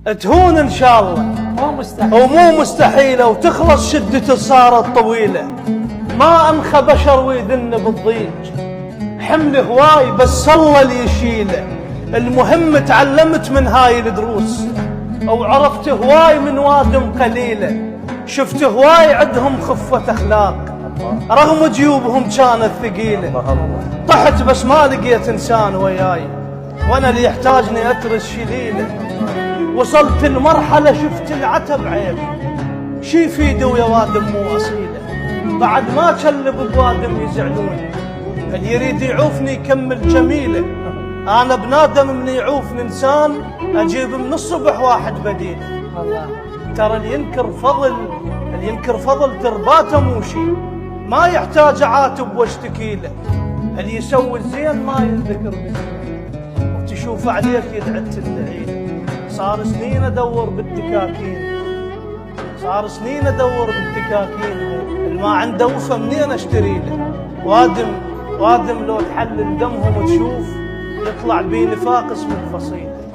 تهون ان شاء الله، ومو مستحيله، وتخلص شدته صارت طويله. ما انخى بشر ويذن بالضيج، حمل هواي بس الله اللي يشيله. المهم تعلمت من هاي الدروس، وعرفت هواي من وادم قليله. شفت هواي عندهم خفة اخلاق رغم جيوبهم كانت ثقيله. طحت بس ما لقيت انسان وياي، وانا اللي يحتاجني اترس شليله. وصلت المرحلة شفت العتب عيب، شي يفيده ويا وادم مو اصيله. بعد ما كلب بوادم يزعلوني، اللي يريد يعوفني يكمل جميله. انا بنادم من يعوفني انسان اجيب من الصبح واحد بديله. ترى اللي ينكر فضل ترباته مو شي، ما يحتاج اعاتب واشتكي له. اللي يسوي الزين ما ينذكر بالزين، وتشوف عليك يدعت اللعيله. صار سنين ادور بالدكاكين، اللي ما عنده وفا منين اشتري له. وادم لو تحلل دمهم وتشوف يطلع بي نفاق اسم الفصيله.